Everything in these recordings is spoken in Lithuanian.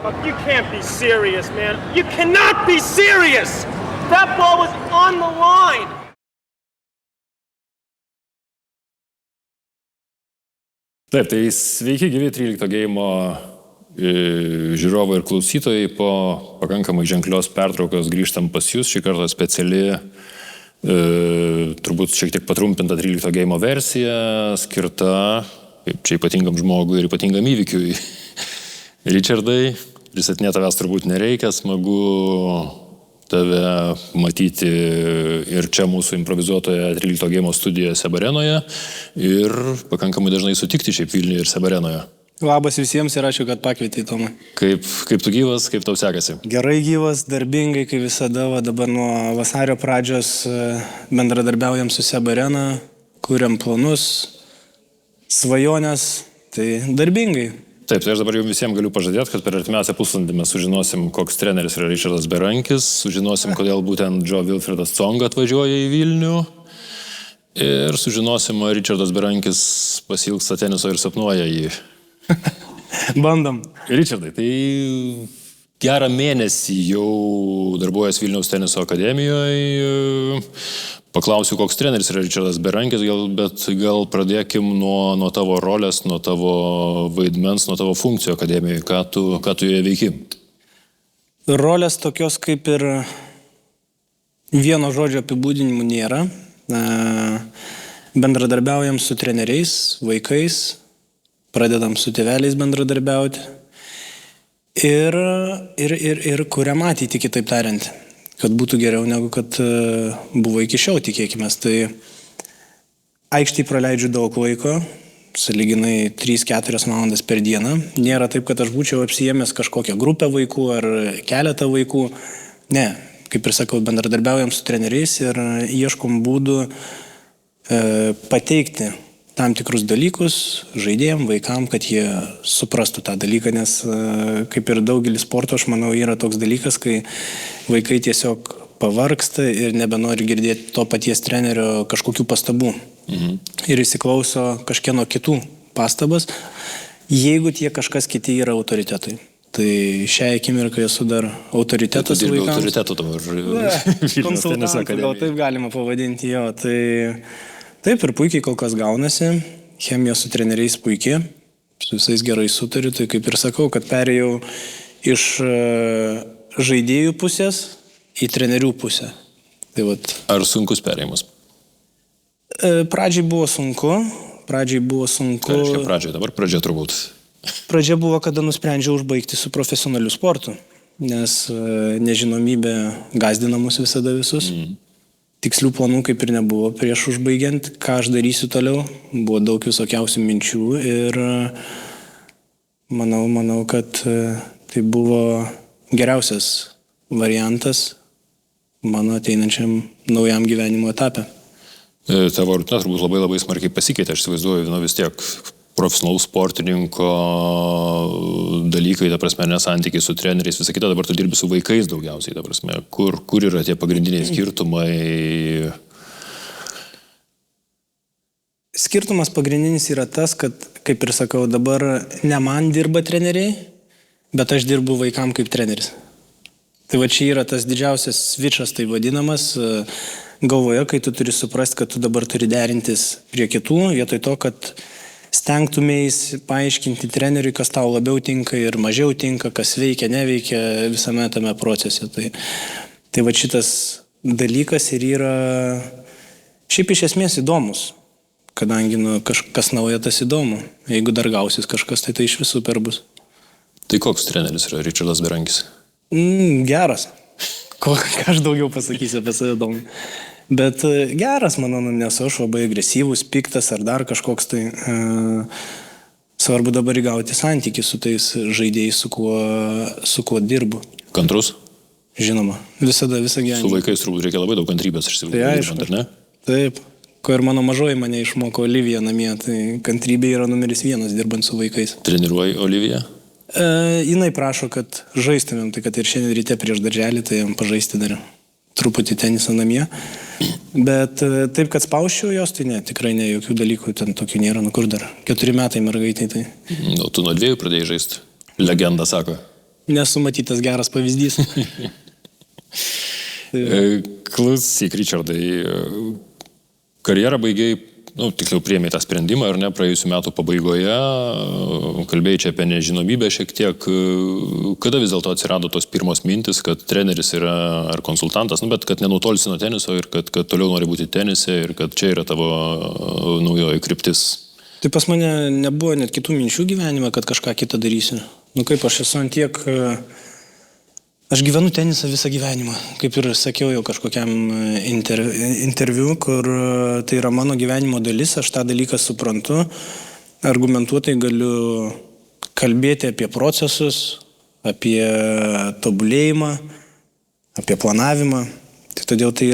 You can't be serious, man. You cannot be serious! That ball was on the line! Taip, tai sveiki gyvi 13 geimo žiūrovai ir klausytojai. Po pakankamai ženklios pertraukos grįžtam pas jūs. Šį kartą speciali, turbūt šiek tiek patrumpinta 13 geimo versija, skirta čia ypatingam žmogui ir ypatingam įvykiui. Richardai, pristatinė tavęs turbūt nereikia, smagu tave matyti ir čia mūsų improvizuotoje 13 geimo studijoje Sebarenoje ir pakankamai dažnai sutikti šiaip Vilniuje ir Sebarenoje. Labas visiems ir ačiū, kad pakvietei, Tomai. Kaip tu gyvas, kaip tau sekasi? Gerai gyvas, darbingai, kaip visada, dabar nuo vasario pradžios bendradarbiaujam su Sebarena, kuriam planus, svajonės, tai darbingai. Taip, tai aš dabar jums visiems galiu pažadėti, kad per artimiausią pusvalandį mes sužinosim, koks treneris yra Richardas Berankis, sužinosim, kodėl būtent Joe Wilfredas Tsonga atvažiuoja į Vilnių ir sužinosim, ar Richardas Berankis pasiilgsta teniso ir sapnuoja jį. Bandom. Richardai, tai gerą mėnesį jau darbuojas Vilniaus teniso akademijoje. Paklausiu, koks treneris yra Richardas Berankis, bet gal pradėkim nuo tavo rolės, nuo tavo vaidmens, nuo tavo funkcijų akademijoje. Ką tu joje veiki? Rolės tokios kaip ir vieno žodžio apibūdinimų nėra. Bendradarbiaujam su treneriais, vaikais, pradedam su tėveliais bendradarbiauti ir kuriam ateitį, kitaip tariant. Kad būtų geriau negu kad buvo iki šiol, tikėkime. Tai aikštėje praleidžiu daug laiko, sąlyginai 3-4 valandas per dieną. Nėra taip, kad aš būčiau apsijėmęs kažkokią grupę vaikų ar keletą vaikų. Ne, kaip ir sakau, bendradarbiaujam su treneriais ir ieškom būdų pateikti tam tikrus dalykus žaidėjim, vaikam, kad jie suprastų tą dalyką, nes kaip ir daugelis sporto, aš manau, yra toks dalykas, kai vaikai tiesiog pavargsta ir nebenori girdėti to paties trenerio kažkokių pastabų. Ir įsiklauso kažkieno kitų pastabas, jeigu tie kažkas kiti yra autoritetai. Tai šią akimirką esu dar autoritetas vaikams. Tu autoritetų dabar. Konsultantų, gal taip galima pavadinti jo. Taip ir puikiai kol kas gaunasi, chemija su treneriais puikiai, su visais gerai sutariu, tai kaip ir sakau, kad perėjau iš žaidėjų pusės į trenerių pusę. Tai vat. Ar sunkus perėjimas? Pradžiai buvo sunku. Ką reiškia pradžiai? Dabar pradžia turbūt. Pradžia buvo, kada nusprendžiau užbaigti su profesionaliu sportu, nes nežinomybė gazdina mus visada visus. Tikslių planų kaip ir nebuvo prieš užbaigiant, ką aš darysiu toliau. Buvo daug visokiausių minčių ir manau, kad tai buvo geriausias variantas mano ateinančiam naujam gyvenimo etape. Tavo rutina turbūt labai smarkiai pasikeitė, aš įsivaizduoju, vis tiek profesionalaus sportininko dalykai, ta prasme, nesantykiai su treneriais, visą kitą, dabar tu dirbi su vaikais daugiausiai, ta prasme, kur yra tie pagrindiniai skirtumai? Skirtumas pagrindinis yra tas, kad, kaip ir sakau, dabar ne man dirba treneriai, bet aš dirbu vaikam kaip treneris. Tai va čia yra tas didžiausias switchas, tai vadinamas, galvoje, kai tu turi suprasti, kad tu dabar turi derintis prie kitų, vietoj to, kad stengtumės paaiškinti treneriui, kas tau labiau tinka ir mažiau tinka, kas veikia, neveikia visame tame procese. Tai va šitas dalykas ir yra šiaip iš esmės įdomus, kadangi kas nauja, tas įdomu. Jeigu dar gausis kažkas, tai iš visų per bus. Tai koks treneris yra Richardas Berankis? Geras. Ką aš daugiau pasakysiu apie save įdomu. Bet geras, manau, nesu aš labai agresyvus, piktas ar dar kažkoks tai. Svarbu dabar įgauti santykį su tais žaidėjais, su kuo dirbu. Kantrus? Žinoma, visą gyvenimą. Su vaikais turbūt reikia labai daug kantrybės, aš tai aišku, ar ne? Taip, ko ir mano mažoji mane išmoko Olivija namie, tai kantrybė yra numeris 1 dirbant su vaikais. Treniruoji Oliviją? Jinai prašo, kad žaistumėm, tai kad ir šiandien ryte prieš darželį, tai jam pažaisti dar truputį tenisą namie. Bet taip, kad spausčiau jos, tai ne, tikrai ne, jokių dalykų ten tokių nėra, kur dar 4 metai mergaitai. Tai. Tu nuo 2 pradėjai žaisti, legenda sako. nesu matytas geras pavyzdys. Klausyk, Richardai, karjerą baigiai, tiksliau priėmė tą sprendimą, ar ne, praėjusių metų pabaigoje, kalbėjai čia apie nežinomybę šiek tiek, kada vis dėlto atsirado tos pirmos mintis, kad treneris yra ar konsultantas, bet kad nenutolsi nuo teniso ir kad toliau nori būti tenise ir kad čia yra tavo naujoji kryptis. Tai pas mane nebuvo net kitų minčių gyvenime, kad kažką kitą darysiu. Kaip aš esu ant tiek... Aš gyvenu tenisą visą gyvenimą, kaip ir sakiau jau kažkokiam interviu, kur tai yra mano gyvenimo dalis, aš tą dalyką suprantu, argumentuotai galiu kalbėti apie procesus, apie tobulėjimą, apie planavimą. Tai todėl tai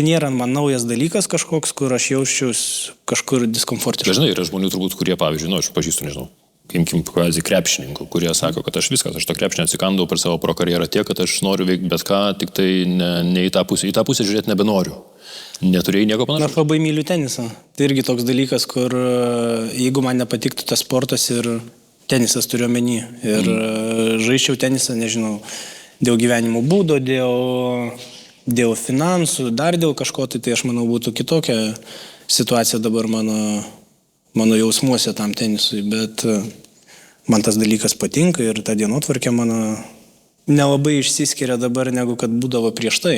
nėra man naujas dalykas kažkoks, kur aš jausčiaus kažkur diskomfortiškai. Dažnai yra žmonių turbūt, kurie, pavyzdžiui, aš pažįstu, nežinau, imkim kvazi krepšininkų, kurie sako, kad aš to krepšinio atsikandau per savo pro karjerą tiek, kad aš noriu veikti bet ką, tik tai ne į tą pusę žiūrėti nebenoriu. Neturėjai nieko panašaus? Aš labai myliu tenisą. Tai irgi toks dalykas, kur jeigu man nepatiktų tas sportas ir tenisas turiu omeny, ir žaisčiau tenisą, nežinau, dėl gyvenimo būdo, dėl finansų, dar dėl kažko, tai aš manau būtų kitokia situacija dabar mano jausmuose tam tenisui, bet man tas dalykas patinka ir ta dienotvarkė mano nelabai išsiskiria dabar, negu kad būdavo prieš tai.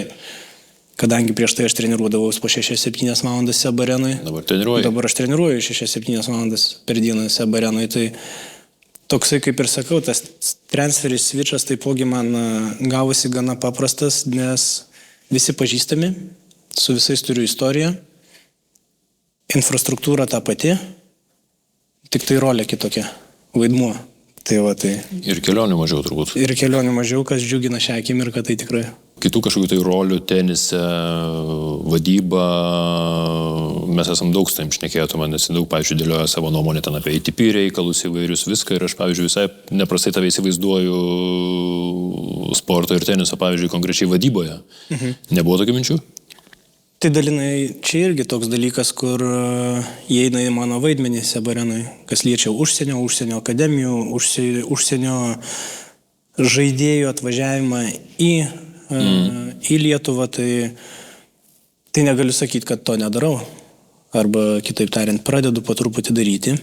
Kadangi prieš tai aš treniruodavau po 6-7 valandas SEB arenui. Dabar aš treniruoju 6-7 valandas per dieną SEB arenui. Tai toksai, kaip ir sakau, tas transferis switchas taipogi man gavosi gana paprastas, nes visi pažįstami, su visais turiu istoriją, infrastruktūra ta pati, tik tai rolė kitokia, vaidmuo. Ir kelionių mažiau turbūt. Ir kelionių mažiau, kas džiugina šią akimirką, tai tikrai. Kitų kažkokių tai rolių tenise, vadyba, mes esam daug tam šnekėję, man esi daug, pavyzdžiui, dėlioja savo nuomonę ten apie ATP reikalus įvairius viską ir aš, pavyzdžiui, visai neprastai tave įsivaizduoju sporto ir teniso, pavyzdžiui, konkrečiai vadyboje. Nebuvo tokių minčių? Tai dalinai čia irgi toks dalykas, kur įeina į mano vaidmenį SEB arenui, kas liečia užsienio akademijų, užsienio žaidėjų atvažiavimą į Lietuvą, tai negaliu sakyti, kad to nedarau. Arba, kitaip tariant, pradedu po truputį daryti.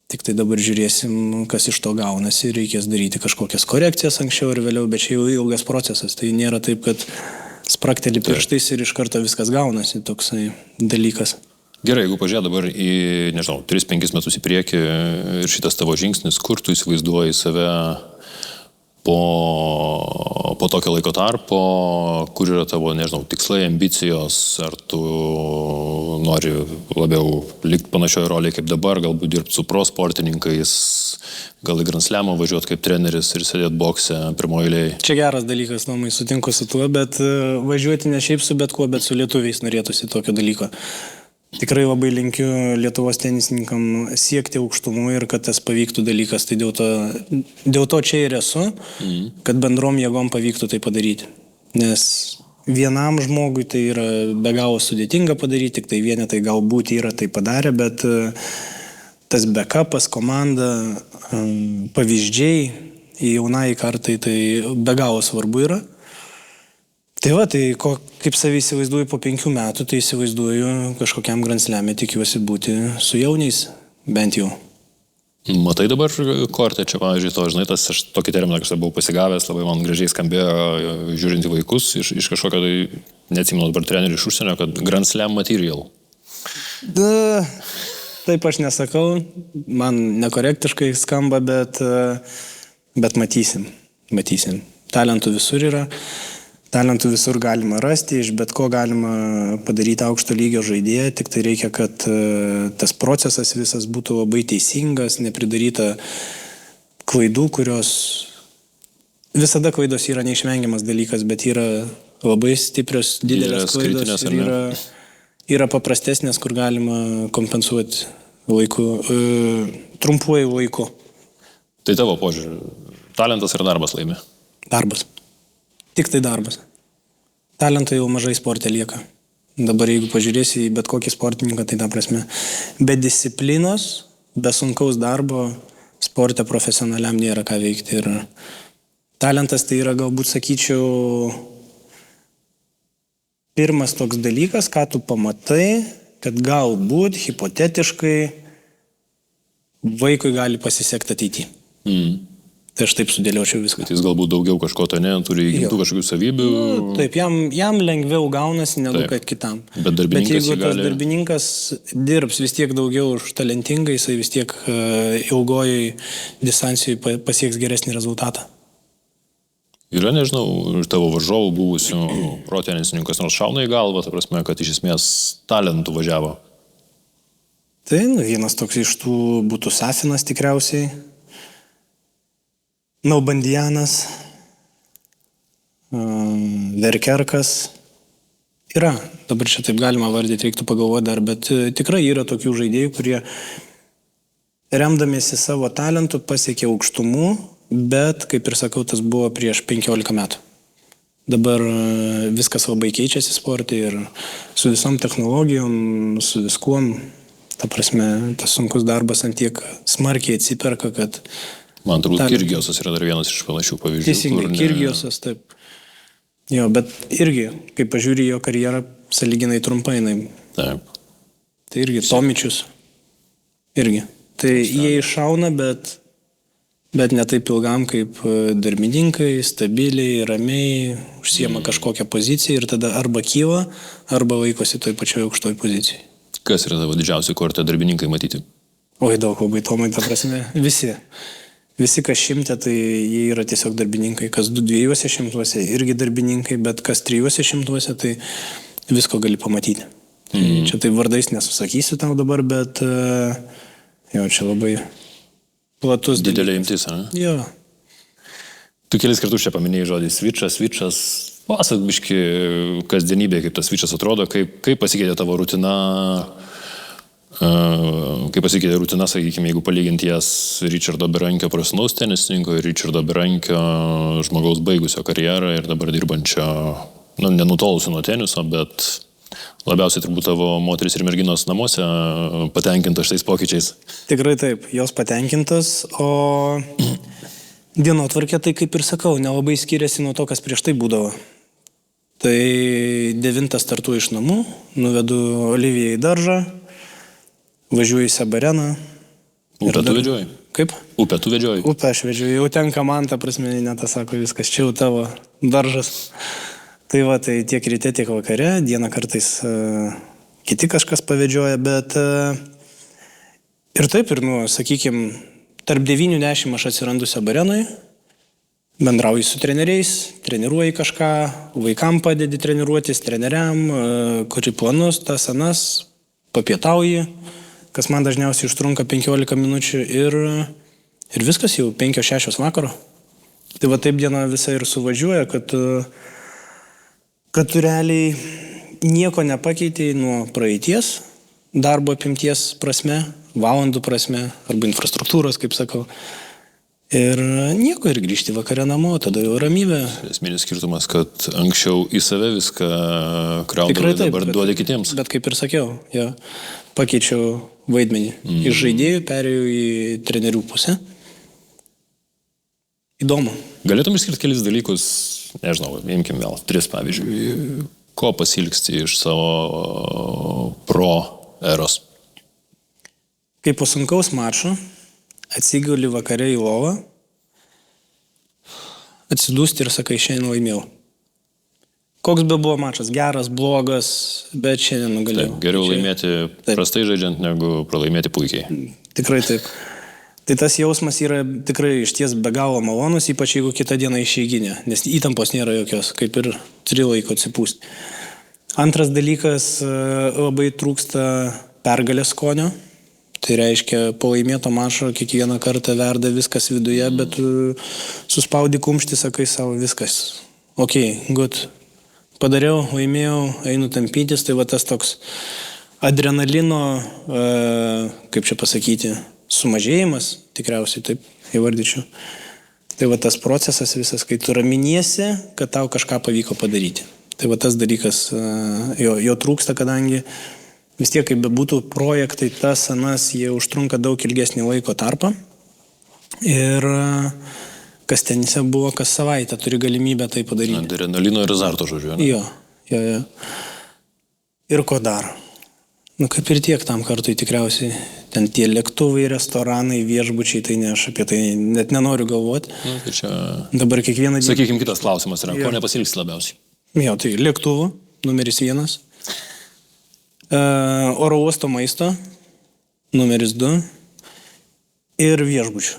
Tik tai dabar žiūrėsim, kas iš to gaunasi, reikės daryti kažkokias korekcijas anksčiau ir vėliau, bet čia jau ilgas procesas. Tai nėra taip, kad sprakteli pirštais ir iš karto viskas gaunasi, toksai dalykas. Gerai, jeigu pažiūrė dabar į, 3-5 metus į priekį ir šitas tavo žingsnis, kur tu įsivaizduoji save po tokio laiko tarpo, kur yra tavo, tikslai, ambicijos, ar tu nori labiau likti panašioje rolėje kaip dabar, galbūt dirbti su pro sportininkais, gal į Grand Slamą važiuoti kaip treneris ir sėdėti bokse pirmoje eilėje. Čia geras dalykas, Tomai, sutinku su tuo, bet važiuoti ne šiaip su bet kuo, bet su lietuviais norėtųsi tokio dalyko. Tikrai labai linkiu Lietuvos tenisininkam siekti aukštumų ir kad tas pavyktų dalykas. Tai dėl to čia ir esu, kad bendrom jėgom pavyktų tai padaryti. Nes vienam žmogui tai yra be galo sudėtinga padaryti, tik tai vienetai galbūt yra tai padarę, bet tas backupas, komanda, pavyzdžiai jaunai kartai tai be galo svarbu yra. Tai kaip savai įsivaizduoju po 5 metų, tai įsivaizduoju kažkokiam Grand Slam'e, tikiuosi būti su jauniais, bent jau. Matai dabar kortę čia, pavyzdžiui, aš tokį terminą kažką buvau pasigavęs, labai man gražiai skambėjo žiūrint į vaikus iš kažkokio, tai neatsimenu dabar trenerių iš užsienio, kad Grand Slam material. Taip aš nesakau, man nekorektiškai skamba, bet matysim. Talentų visur yra. Talentų visur galima rasti, iš bet ko galima padaryti aukšto lygio žaidėją, tik tai reikia, kad tas procesas visas būtų labai teisingas, nepridaryta klaidų, kurios visada klaidos yra neišvengiamas dalykas, bet yra labai stiprios, didelės klaidos ir yra paprastesnės, kur galima kompensuoti trumpuoju laiku. Tai tavo požiūrį, talentas ir darbas laimi? Darbas. Tik tai darbas. Talento jau mažai sporte lieka. Dabar jeigu pažiūrėsi į bet kokį sportininką, tai ta prasme, be disciplinos, be sunkaus darbo sporte profesionaliam nėra ką veikti. Ir talentas tai yra, galbūt sakyčiau, pirmas toks dalykas, ką tu pamatai, kad galbūt hipotetiškai vaikui gali pasisekti ateityje. Tai aš taip sudėliočiau viską. Jis galbūt daugiau kažko to ne, turi įgimtų kažkokių savybių. Taip, jam lengviau gaunasi negu kad kitam. Bet jeigu tas darbininkas dirbs vis tiek daugiau už talentingą, jisai vis tiek ilgojai distancijai pasieks geresnį rezultatą. Yra, nežinau, tavo varžovų buvusių protenisininkas nors šauna į galvą, ta prasme, kad iš esmės talentų važiavo. Tai vienas toks iš tų būtų Safinas tikriausiai. Nalbandianas, Verkerkas. Yra, dabar čia taip galima vardyti, reiktų pagalvoti dar, bet tikrai yra tokių žaidėjų, kurie remdamiesi savo talentų pasiekė aukštumų, bet, kaip ir sakau, tas buvo prieš 15 metų. Dabar viskas labai keičiasi sportai ir su visom technologijom, su viskuom, ta prasme, tas sunkus darbas ant tiek smarkiai atsiperka, kad man turbūt Kirgijosas yra dar vienas iš panašių pavyzdžių. Teisingai, Kirgijosas, taip. Jo, bet irgi, kai pažiūri jo karjerą, sąlyginai trumpai. Taip. Tai irgi Tomičius. Irgi. Tai jie iššauna, bet ne taip ilgam kaip darbininkai, stabiliai, ramiai, užsiema kažkokią poziciją ir tada arba kyla, arba laikosi toj pačioj aukštoj pozicijai. Kas yra tavo didžiausia kortė darbininkai matyti? Oi, daug labai, Tomai, ta prasme, visi. Visi, kas 100, tai jie yra tiesiog darbininkai, kas 200 irgi darbininkai, bet kas 300, tai visko gali pamatyti. Čia tai vardais nesusakysiu tau dabar, bet jo, čia labai platus. Didelė imtis, ne? Jo. Tu kelis kartus čia paminėjai žodį svičas. Pasak biški kasdienybė, kaip tas svičas atrodo, kaip pasikeitė tavo rutina. Kaip pasikeitė rutina, sakykime, jeigu palyginti jas Richardo Berankio profesionalaus tenisininko ir Richardo Berankio žmogaus baigusio karjerą ir dabar dirbančio, nenutolusio nuo teniso, bet labiausiai turbūt tavo moteris ir merginos namuose patenkintos šitais pokyčiais. Tikrai taip, jos patenkintos, o dienotvarkė, tai kaip ir sakau, nelabai skiriasi nuo to, kas prieš tai būdavo. Tai 9 startuoju iš namų, nuvedu Oliviją į daržą, važiuoju į Sabareną. Upę tu vedžioji? Kaip? Upę tu vedžioji? Upę aš vedžioju, jau tenka man, ta prasme, netas sako viskas, čia jau tavo daržas. Tai va, tai tiek ryte, tiek vakare, dieną kartais kiti kažkas pavedžioja, bet ir taip, ir, sakykime, tarp 9-10 aš atsirandu Sabarenui, bendrauju su treneriais, treniruoji kažką, vaikam padedi treniruotis, treneriam, kuri planus, tas anas, papietauji, kas man dažniausiai užtrunka 15 minučių ir viskas jau 5-6 vakaro. Tai va taip diena visa ir suvažiuoja, kad tu realiai nieko nepakeitei nuo praeities, darbo apimties prasme, valandų prasme, arba infrastruktūros, kaip sakau. Ir nieko, ir grįžti vakare namo, tada jau ramybė. Esminis skirtumas, kad anksčiau į save viską kraudavai, dabar duodi kitiems. Bet kaip ir sakiau, jo, pakeičiau vaidmenį. Iš žaidėjų perėjau į trenerių pusę. Įdomu. Galėtum išskirti kelis dalykus, nežinau, imkim vėl 3 pavyzdžiui. Ko pasilgsti iš savo pro eros? Kaip po sunkaus mačo atsiguli vakare į lovą, atsidūsti ir sakai, šiandien laimėjau. Koks be buvo mačas, geras, blogas, bet šiandien nugalėjau. Taip, geriau laimėti prastai žaidžiant, negu pralaimėti puikiai. Tikrai taip. Tai tas jausmas yra tikrai išties be galo malonus, ypač jeigu kitą dieną išeiginė, nes įtampos nėra jokios, kaip ir turi laiko atsipūsti. Antras dalykas, labai trūksta pergalės skonio. Tai reiškia, po laimėto mačo kiekvieną kartą verda viskas viduje, bet suspaudi kumštį, sakai savo viskas. Ok, good. Padariau, laimėjau, einu tampytis, tai va tas toks adrenalino, kaip čia pasakyti, sumažėjimas, tikriausiai taip įvardyčiau. Tai va tas procesas visas, kai tu raminiesi, kad tau kažką pavyko padaryti. Tai va tas dalykas, jo trūksta, kadangi vis tiek, kaip bebūtų projektai, tas, anas, jie užtrunka daug ilgesnį laiko tarpą. Ir kas tenise buvo, kas savaitę turi galimybę tai padaryti. Adrenalino ir azarto, žodžiu, ne? Jo. Ir ko dar? Nu, kaip ir tiek tam kartui tikriausiai. Ten tie lėktuvai, restoranai, viešbučiai, tai ne, aš apie tai net nenoriu galvoti. Tai čia... Dabar kiekvieną dieną... Sakykime, kitas klausimas yra, ko nepasilgsi labiausiai? Jo, tai lėktuvų, numeris 1. Oro uosto maisto, numeris 2. Ir viešbučių.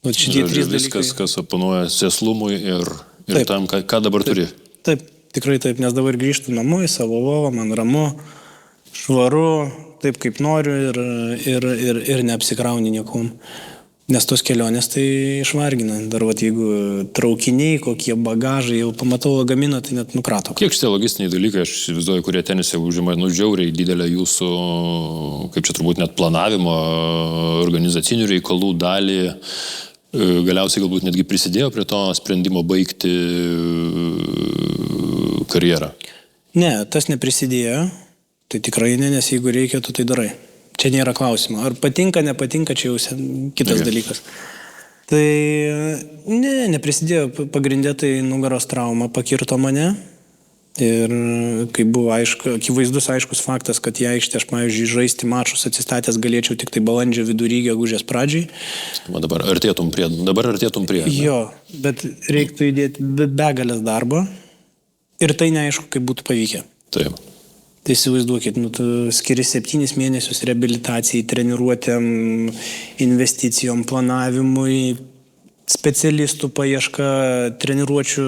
Vat šitie 3 dalykai. Viskas, kas oponuoja sėslumui ir Taip. tam, ką dabar turi. Taip, tikrai taip, nes dabar grįžtu namo į savo lovą, man ramu, švaru, taip kaip noriu ir neapsikrauni niekom. Nes tos kelionės tai išvargina. Dar vat, jeigu traukiniai, kokie bagažai, jau pamatau lagaminą, tai net nukrato. Kiek šitie logistiniai dalykai, aš įsivaizduoju, kurie tenise užima, žiauriai didelę jūsų, kaip čia turbūt net planavimo, organizacinių reikalų dalį, galiausiai galbūt netgi prisidėjo prie to sprendimo baigti karjerą? Ne, tas neprisidėjo. Tai tikrai ne, nes jeigu reikia, tu tai darai. Čia nėra klausimo. Ar patinka, nepatinka, čia jau kitas dalykas. Tai neprisidėjo. Pagrindė tai nugaros trauma pakirto mane. Ir kai buvo akivaizdus aiškus faktas, kad į aikštę aš, pavyzdžiui, žaisti mačus atsistatęs galėčiau tik tai balandžio vidury, gegužės pradžiai. Dabar artėtum prie. Jo, bet reiktų įdėti begalės darbo. Ir tai neaišku, kaip būtų pavykę. Taip. Tai įsivaizduokit, tu skiri 7 mėnesius reabilitacijai, treniruotėm, investicijom, planavimui, specialistų paieška, treniruočių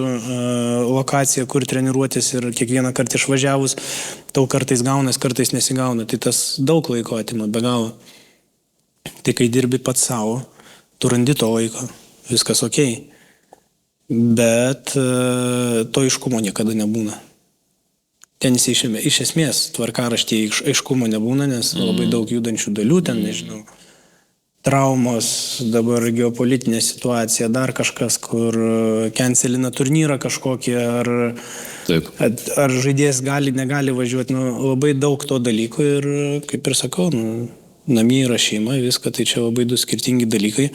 lokacija, kur treniruotis ir kiekvieną kartą išvažiavus, tau kartais gaunas, kartais nesigauna. Tai tas daug laiko atima, be galo. Tai kai dirbi pats savo, tu randi to laiko, viskas okei. Bet to aiškumo niekada nebūna. Tenise iš esmės tvarkaraštyje aiškumo nebūna, nes labai daug judančių dalių, ten, nežinau, traumos, dabar geopolitinė situacija, dar kažkas, kur cancelina turnyrą kažkokį, ar žaidėjas gali, negali važiuoti, labai daug to dalykų ir, kaip ir sakau, namie yra šeima, viską, tai čia labai 2 skirtingi dalykai.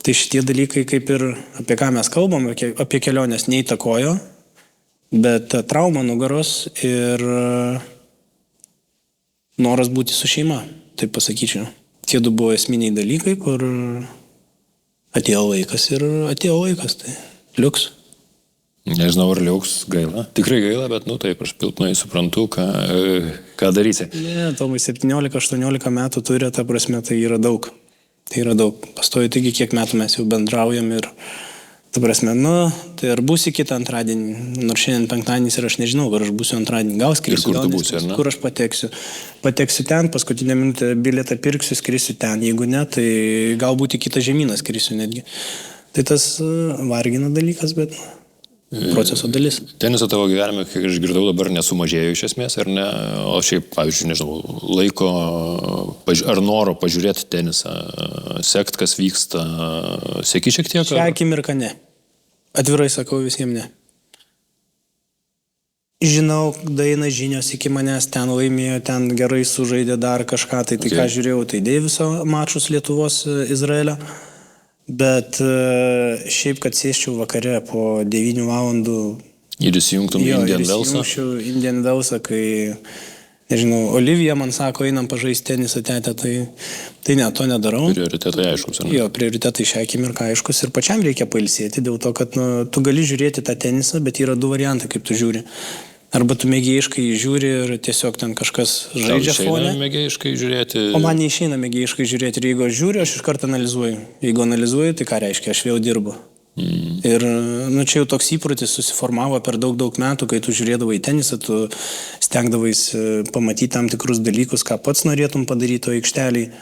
Tai šitie dalykai, kaip ir apie ką mes kalbam, apie kelionės neįtakojo, bet trauma nugaros ir noras būti su šeima, taip pasakyčiau. Tie 2 buvo esminiai dalykai, kur atėjo laikas, tai liuks. Nežinau, ar liuks, gaila. Tikrai gaila, bet, taip, aš pilnai suprantu, ką darysi. Ne, Tomai 17-18 metų turi, ta prasme, tai yra daug. Tai yra daug. Pastoju, taigi, kiek metų mes jau bendraujam ir ta prasme, tai ar būsi kitą antradienį, nors šiandien penktadienis ir aš nežinau, ar aš būsiu antradienį, gal skrisiu, kur tu būsi, ar ne? Kur aš pateksiu. Pateksiu ten, paskutinę minutę bilietą pirksiu, skrisiu ten, jeigu ne, tai galbūt į kitą žemyną skrisiu netgi. Tai tas vargina dalykas, bet proceso dalis. Teniso tavo gyvenime, kiek aš girdau, dabar nesumažėjo iš esmės, ar ne? O šiaip, pavyzdžiui, nežinau, laiko ar noro pažiūrėti tenisą, sekt, kas vyksta, seki šiek tiek? Šią akimirką ne. Atvirai sakau visiems ne. Žinau, daina žinios iki manęs, ten laimėjo, ten gerai sužaidė dar kažką, tai ką žiūrėjau, tai Deiviso mačus Lietuvos Izraelio. Bet šiaip, kad sėščiau vakare po 9 valandų ir įsijungtum Indian Wellsą? Indian Wellsą, kai, nežinau, Olivija man sako, einam pažaisti tenisą, tete, tai ne, to nedarau. Prioritetai aiškus, ar ne? Jo, prioritetai šią akimirką aiškus ir pačiam reikia pailsėti, dėl to, kad tu gali žiūrėti tą tenisą, bet yra 2 variantai, kaip tu žiūri. Arba tu mėgėjiškai žiūri ir tiesiog ten kažkas žaidžia fone. Išeina mėgėjiškai žiūrėti. O man neišeina mėgėjiškai žiūrėti. Ir jeigu aš žiūriu, aš iš karto analizuoju. Jeigu analizuoju, tai ką reiškia, aš vėl dirbu. Ir čia jau toks įprotis susiformavo per daug metų, kai tu žiūrėdavai tenisą, tu stengdavais pamatyti tam tikrus dalykus, ką pats norėtum padaryti to aikšteliai.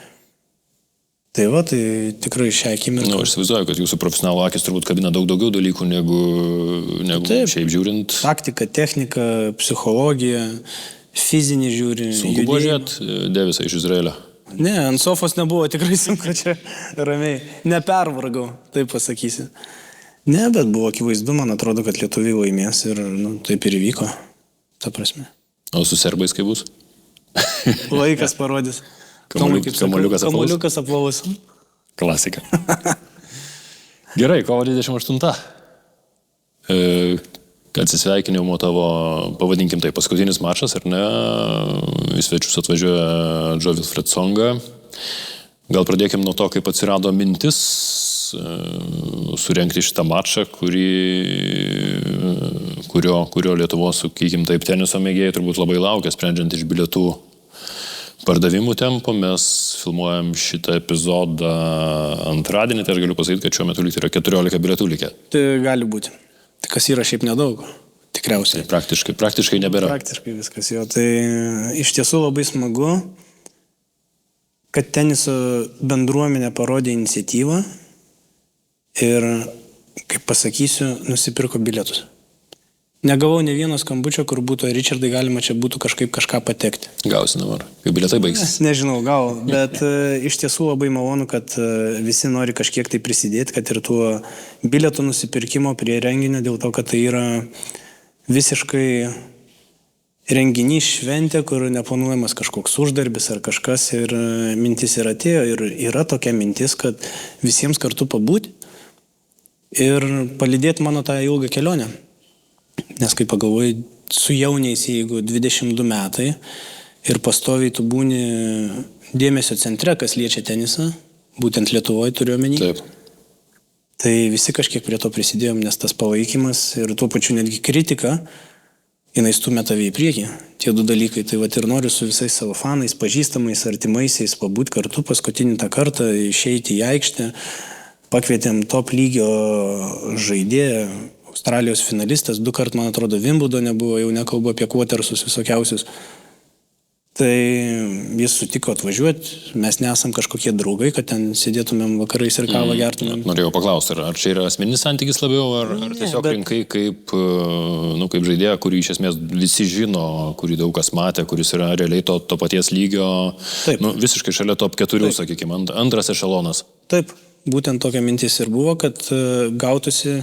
Tai va, tai tikrai šią akimirką. Aš įsivaizduoju, kad jūsų profesionalų akis turbūt kabina daug daugiau dalykų negu šiaip žiūrint. Taktika, technika, psichologija, fizinį žiūri. Sunku buvo žiūrėti Deivisą iš Izraelio? Ne, ant sofos nebuvo, tikrai sunku čia ramiai. Nepervargau, taip pasakysi. Ne, bet buvo akivaizdu, man atrodo, kad lietuviai laimės ir taip ir įvyko, ta prasme. O su serbais kaip bus? Laikas parodys. Kamuoliukas apvalus. Klasika. Gerai, kovo 28. Atsisveikinimo tavo, pavadinkim tai, paskutinis mačas, ar ne? Į svečius atvažiuoja Joe Wilfried Tsonga. Gal pradėkim nuo to, kaip atsirado mintis surengti šitą mačą, kurio Lietuvos, sakykim taip, teniso mėgėjai turbūt labai laukia, sprendžiant iš bilietų pardavimų tempo. Mes filmuojam šitą epizodą antradienį, tai aš galiu pasakyti, kad šiuo metu lyg yra 14 bilietų likę. Tai gali būti. Tai kas yra šiaip nedaug, tikriausiai. Praktiškai nebėra. Praktiškai viskas jo. Tai iš tiesų labai smagu, kad teniso bendruomenė parodė iniciatyvą ir, kaip pasakysiu, nusipirko bilietus. Negavau ne vieno skambučio, kur būtų, Richardai, galima čia būtų kažką patekti. Gausi dabar, kai bilietai baigsis. Nežinau, gal, bet iš tiesų labai malonu, kad visi nori kažkiek tai prisidėti, kad ir tuo bilietų nusipirkimo prie renginio, dėl to, kad tai yra visiškai renginys, šventė, kur neplanuojamas kažkoks uždarbis ar kažkas, ir mintis ir atėjo, ir yra tokia mintis, kad visiems kartu pabūti ir palydėti mano tą ilgą kelionę. Nes kai pagalvoji, su jauniais, jeigu 22 metai ir pastoviai tu būni dėmesio centre, kas liečia tenisą, būtent Lietuvoje turiu omeny. Taip. Tai visi kažkiek prie to prisidėjom, nes tas palaikymas ir tuo pačiu netgi kritika, jinai stumia tave į priekį. Tie du dalykai. Tai vat ir noriu su visais savo fanais, pažįstamais, artimaisiais pabūti kartu paskutinį tą kartą, išeiti į aikštę. Pakvietėm top lygio žaidėją, Australijos finalistas, 2 kart, man atrodo, Wimbledone buvo, jau nekalbu apie quartersus visokiausius. Tai jis sutiko atvažiuoti, mes nesam kažkokie draugai, kad ten sėdėtumėm vakarais ir kavą gertumėm. Norėjau paklausti, ar čia yra asmeninis santykis labiau, ar tiesiog rinkai kaip žaidėją, kurį iš esmės visi žino, kurį daug kas matė, kuris yra realiai to paties lygio, visiškai šalia top 4, sakykime, antras ešelonas. Taip, būtent tokia mintis ir buvo, kad gautųsi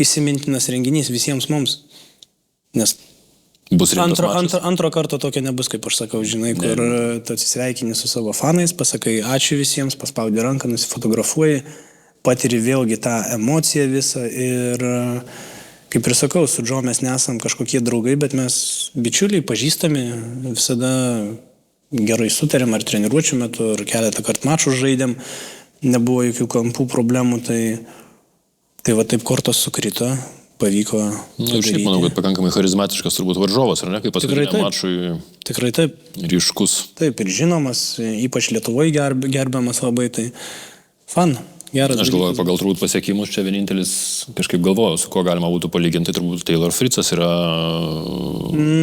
įsimintinas renginys visiems mums. Nes bus antro karto tokio nebus, kaip aš sakau, žinai, kur tu atsisveikini su savo fanais, pasakai ačiū visiems, paspaudi ranką, nusifotografuoji, patiri vėlgi tą emociją visą ir, kaip ir sakau, su Džo mes nesam kažkokie draugai, bet mes bičiuliai, pažįstami, visada gerai sutarėm ar treniruočių metu, ar keletą kartų mačų žaidėm, nebuvo jokių kampų problemų, tai va taip kortos sukrito, pavyko padaryti. Šiaip manau, kad pakankamai charizmatiškas turbūt varžovas, ar ne, kaip paskutiniam mačui. Tikrai taip. Ryškus. Taip, ir žinomas, ypač Lietuvoje gerbiamas labai, tai fan, geras. Aš galvoju, pagal turbūt pasiekimus čia vienintelis, kažkaip galvoju, su kuo galima būtų palyginti, tai turbūt Taylor Fritzas yra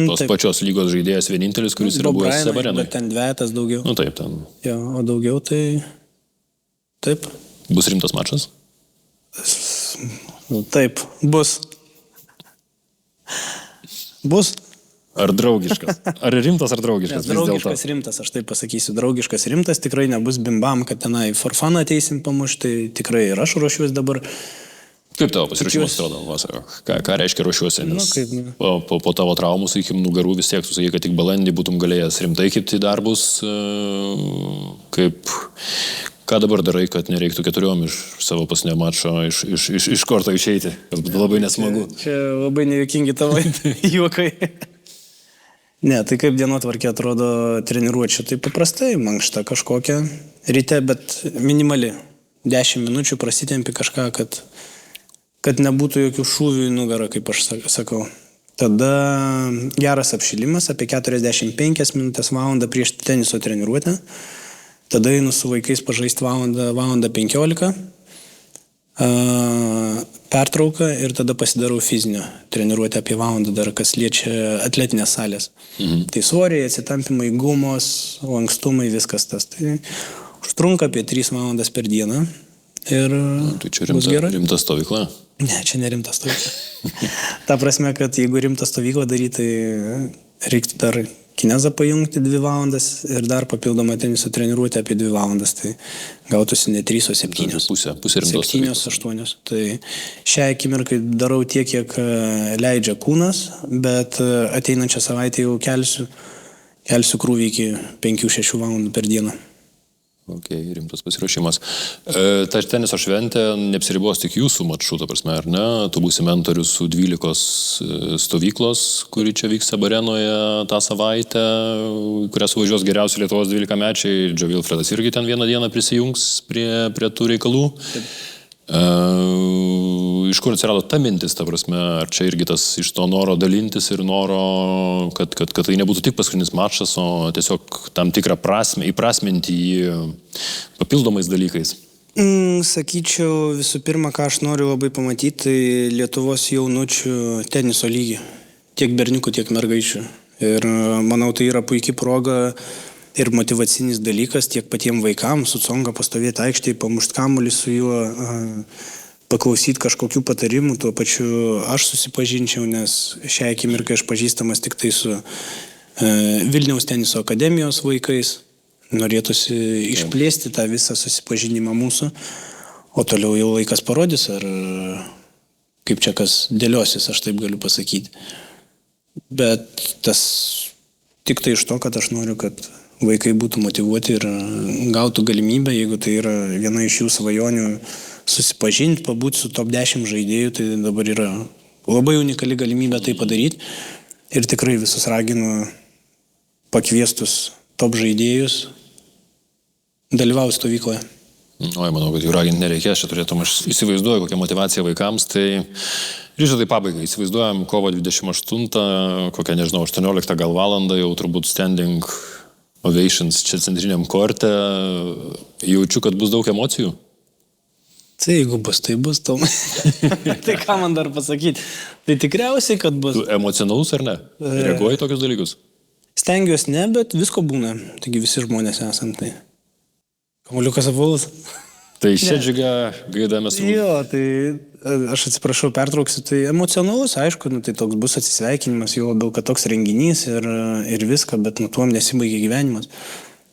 tos pačios lygos žaidėjas vienintelis, kuris yra buvęs Sebarenui. Bet ten dvejetas daugiau. Nu taip, ten. Jo, o daugiau tai taip. Bus rimtas mačas? Taip, bus. Bus. Ar draugiškas? Ar rimtas, ar draugiškas? Draugiškas, rimtas, aš taip pasakysiu. Draugiškas, rimtas, tikrai nebus bimbam, kad tenai for fun ateisim pamušti, tai tikrai ir aš ruošiuosi dabar. Kaip tavo pasiruošimas atrodo vasarą? Ką reiškia ruošiuosi? Po tavo traumų, sakykim, nugarų vis tiek, tu sakai, kad tik balandį būtum galėjęs rimtai kibti darbus. Ką dabar darai, kad nereiktų 4 iš savo paskutinio mačo iš korto išeiti? Kas būtų labai nesmagu. Čia labai nejuokingi tavo juokai. Ne, tai kaip dienotvarkė atrodo treniruočių, tai paprastai, mankšta kažkokia ryte, bet minimali. 10 minučių prasitempi kažką, kad nebūtų jokių šūvių į nugarą, kaip aš sakau. Tada geras apšilimas, apie 45 minutės valandą prieš teniso treniruotę. Tada einu su vaikais pažaisti valandą 15, pertrauką ir tada pasidarau fizinio treniruotę apie valandą dar, kas liečia atletinės salės. Tai svoriai, atsitampimai, gumos, lankstumai, viskas tas. Tai užtrunka apie 3 valandas per dieną ir tai čia rimta stovykla? Ne, čia nerimta stovykla. Ta prasme, kad jeigu rimta stovykla daryti, tai reiktų dar kinezą pajungti 2 valandas ir dar papildomą teniso treniruotę apie 2 valandas, tai gautųsi ne 3, o 7. Pusė rimtos. 7, 8. Tai šią akimirką darau tiek, kiek leidžia kūnas, bet ateinančią savaitę jau kelsiu krūvį iki 5-6 valandų per dieną. Okay, rimtas pasiruošimas. Ta teniso šventė neapsiribos tik jūsų mačų, ta prasme, ar ne? Tu būsi mentorius su 12 stovyklos, kuri čia vyks Sabarenoje tą savaitę, kurią suvažiuos geriausi Lietuvos 12-mečiai. Džo Vilfredas irgi ten vieną dieną prisijungs prie tų reikalų. Iš kur atsirado ta mintis, ta prasme, ar čia irgi tas iš to noro dalintis ir noro, kad tai nebūtų tik paskutinis mačas, o tiesiog tam tikrą prasme, įprasminti jį papildomais dalykais? Sakyčiau, visų pirma, ką aš noriu labai pamatyti, tai Lietuvos jaunučių teniso lygį. Tiek berniukų, tiek mergaičių. Ir manau, tai yra puikia proga ir motivacinis dalykas tiek patiems vaikams, su Tsonga pastovėti aikštėje, pamušti kamuolį su juo, paklausyti kažkokių patarimų, tuo pačiu aš susipažinčiau, nes šią akimirką aš pažįstamas tik tai su Vilniaus teniso akademijos vaikais. Norėtųsi išplėsti tą visą susipažinimą mūsų, o toliau jau laikas parodys, ar kaip čia kas dėliosis, aš taip galiu pasakyti. Bet tas tik tai iš to, kad aš noriu, kad vaikai būtų motyvuoti ir gautų galimybę, jeigu tai yra viena iš jų svajonių, susipažinti, pabūti su top 10 žaidėjų, tai dabar yra labai unikali galimybė tai padaryti. Ir tikrai visus raginu pakviestus top žaidėjus dalyvauti stovykloje. Oi, manau, kad jų raginti nereikės, čia turėtum, aš įsivaizduoju, kokia motyvacija vaikams, tai Ryžadai pabaigai, įsivaizduojam kovo 28, kokią, nežinau, 18 gal valandą, jau turbūt standing ovations čia centriniam korte, jaučiu, kad bus daug emocijų. Tai jeigu bus, tai bus, Tom. Tai ką man dar pasakyti? Tai tikriausiai, kad bus. Tu emocionalus ar ne? Reaguoji tokius dalykus? Stengiuosi ne, bet visko būna. Taigi visi žmonės esam, tai kamuoliukas apvalus. Tai šia džiuga gaida mes. Jo, tai aš atsiprašau, pertrauksiu, tai emocionalus, aišku, tai toks bus atsisveikinimas, jau labiau, kad toks renginys ir viską, bet tuom nesibaigia gyvenimas.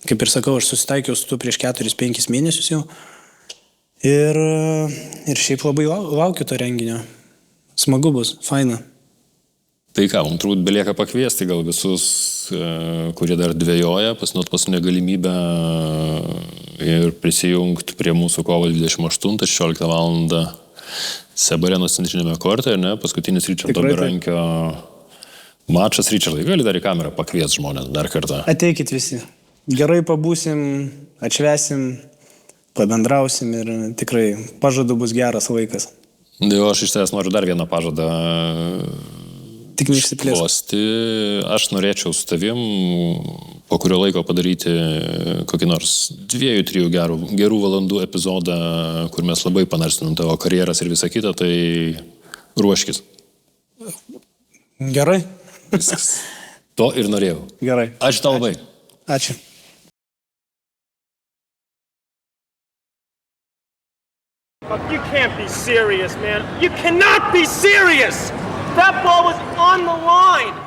Kaip ir sakau, aš susitaikiau su tu prieš 4-5 mėnesius jau ir šiaip labai laukiu to renginio. Smagu bus, faina. Tai ką, mums turbūt belieka pakviesti gal visus, kurie dar dvejoja, pasinaudoti paskutinę galimybę ir prisijungti prie mūsų kovo 28-16 valandą Sabarenos centrinėme korte, ne? Paskutinis Ričardo Berankio mačas. Ričardai, gali dar į kamerą pakviesti žmonės dar kartą? Ateikit visi. Gerai pabūsim, atšvesim, pabendrausim ir tikrai pažadu bus geras laikas. Jo, aš iš tavęs noriu dar vieną pažadą. Tik neišsiplėsti. Aš norėčiau su tavim po kurio laiko padaryti kokį nors 2-3 gerų valandų epizodą, kur mes labai panarstinom tavo karjeras ir visą kitą, tai ruoškis. Gerai. Viskas. To ir norėjau. Gerai. Ačiū tau labai. Ačiū. You can't be serious, man. You cannot be serious! That ball was on the line!